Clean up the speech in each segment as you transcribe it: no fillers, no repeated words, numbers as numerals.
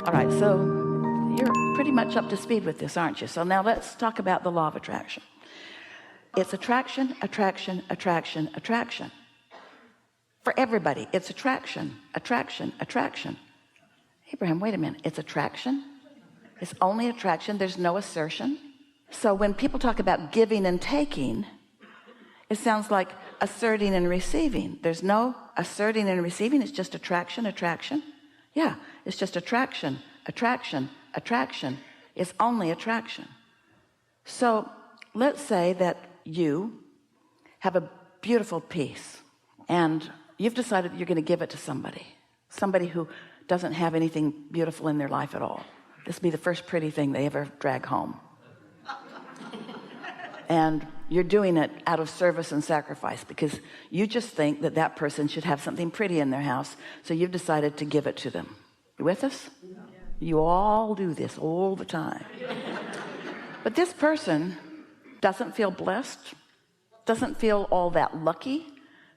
All right, so you're pretty much up to speed with this, aren't you? So now let's talk about the law of attraction. It's attraction, attraction, attraction, attraction. For everybody, it's attraction, attraction, attraction. Abraham, wait a minute. It's attraction? It's only attraction. There's no assertion. So when people talk about giving and taking, it sounds like asserting and receiving. There's no asserting and receiving. It's just attraction, attraction. Yeah, it's just attraction, attraction, attraction. It's only attraction. So let's say that you have a beautiful piece and you've decided that you're going to give it to somebody who doesn't have anything beautiful in their life at all. This will be the first pretty thing they ever drag home. And you're doing it out of service and sacrifice because you just think that that person should have something pretty in their house, so you've decided to give it to them. You with us? You all do this all the time. But this person doesn't feel blessed, doesn't feel all that lucky,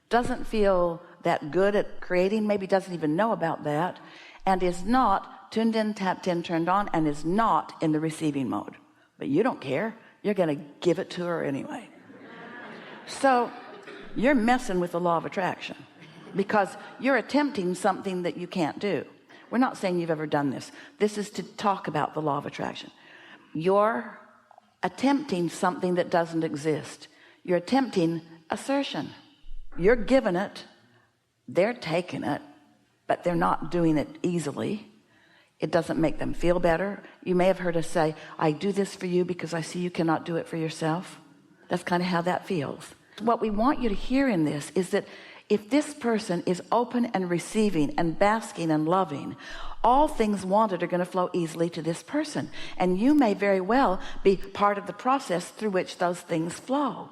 doesn't feel that good at creating, maybe doesn't even know about that, and is not tuned in, tapped in, turned on, and is not in the receiving mode. But you don't care. You're going to give it to her anyway. So you're messing with the law of attraction because you're attempting something that you can't do. We're not saying you've ever done this. This is to talk about the law of attraction. You're attempting something that doesn't exist. You're attempting assertion. You're giving it, they're taking it, but they're not doing it easily. It doesn't make them feel better. You may have heard us say, I do this for you because I see you cannot do it for yourself. That's kind of how that feels. What we want you to hear in this is that if this person is open and receiving and basking and loving, all things wanted are going to flow easily to this person. And you may very well be part of the process through which those things flow.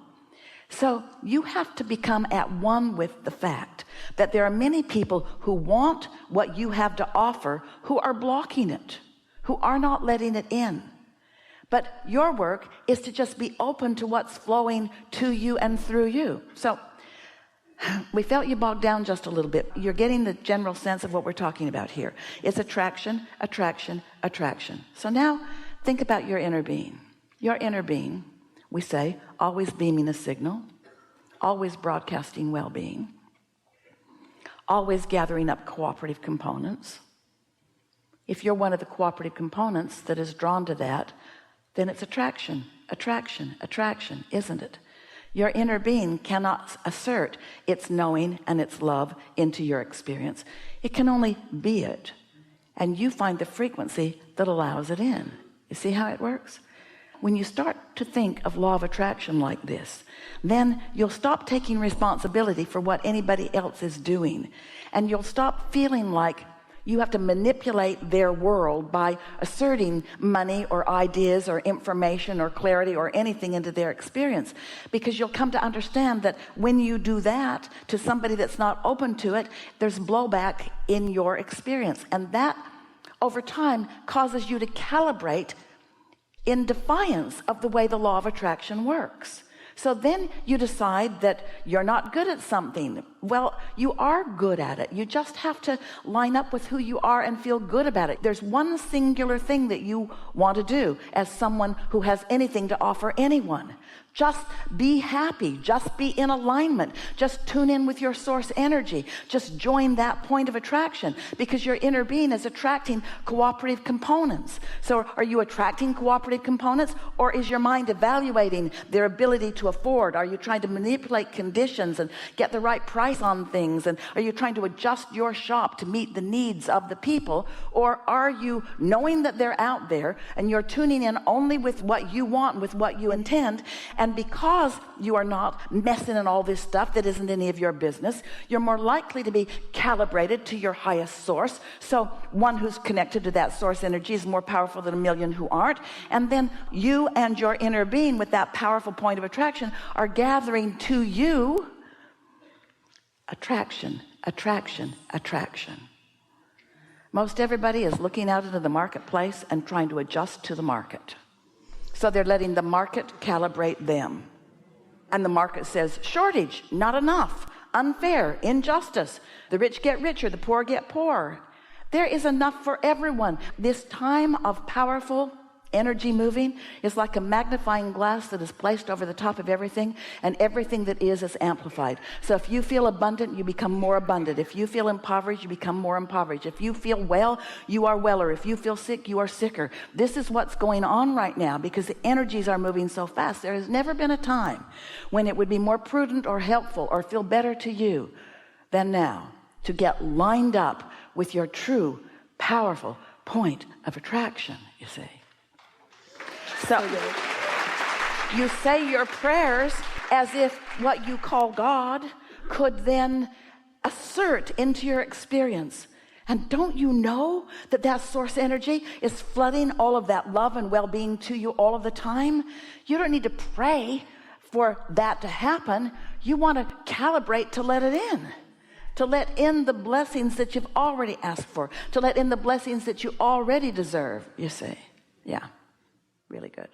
So you have to become at one with the fact that there are many people who want what you have to offer who are blocking it, who are not letting it in. But your work is to just be open to what's flowing to you and through you. So we felt you bogged down just a little bit. You're getting the general sense of what we're talking about here. It's attraction, attraction, attraction. So now think about your inner being. Your inner being, we say, always beaming a signal, always broadcasting well-being, always gathering up cooperative components. If you're one of the cooperative components that is drawn to that, then it's attraction, attraction, attraction, isn't it? Your inner being cannot assert its knowing and its love into your experience. It can only be it. And you find the frequency that allows it in. You see how it works? When you start to think of law of attraction like this, then you'll stop taking responsibility for what anybody else is doing. And you'll stop feeling like you have to manipulate their world by asserting money or ideas or information or clarity or anything into their experience, because you'll come to understand that when you do that to somebody that's not open to it, there's blowback in your experience, and that over time causes you to calibrate in defiance of the way the law of attraction works. So then you decide that you're not good at something. Well, you are good at it. You just have to line up with who you are and feel good about it. There's one singular thing that you want to do as someone who has anything to offer anyone. Just be happy. Just be in alignment. Just tune in with your source energy. Just join that point of attraction, because your inner being is attracting cooperative components. So are you attracting cooperative components, or is your mind evaluating their ability to afford? Are you trying to manipulate conditions and get the right price on things? And are you trying to adjust your shop to meet the needs of the people? Or are you knowing that they're out there and you're tuning in only with what you want, with what you intend? And because you are not messing in all this stuff that isn't any of your business, you're more likely to be calibrated to your highest source. So one who's connected to that source energy is more powerful than a million who aren't. And then you and your inner being with that powerful point of attraction are gathering to you attraction, attraction, attraction. Most everybody is looking out into the marketplace and trying to adjust to the market. So they're letting the market calibrate them. And the market says, shortage, not enough, unfair, injustice. The rich get richer, the poor get poorer. There is enough for everyone. This time of powerful energy moving is like a magnifying glass that is placed over the top of everything, and everything that is amplified. So if you feel abundant, you become more abundant. If you feel impoverished, you become more impoverished. If you feel well, you are weller. If you feel sick, you are sicker. This is what's going on right now because the energies are moving so fast. There has never been a time when it would be more prudent or helpful or feel better to you than now to get lined up with your true, powerful point of attraction, you see. So you say your prayers as if what you call God could then assert into your experience. And don't you know that that source energy is flooding all of that love and well-being to you all of the time? You don't need to pray for that to happen. You want to calibrate to let it in. To let in the blessings that you've already asked for. To let in the blessings that you already deserve, you see. Yeah. Really good.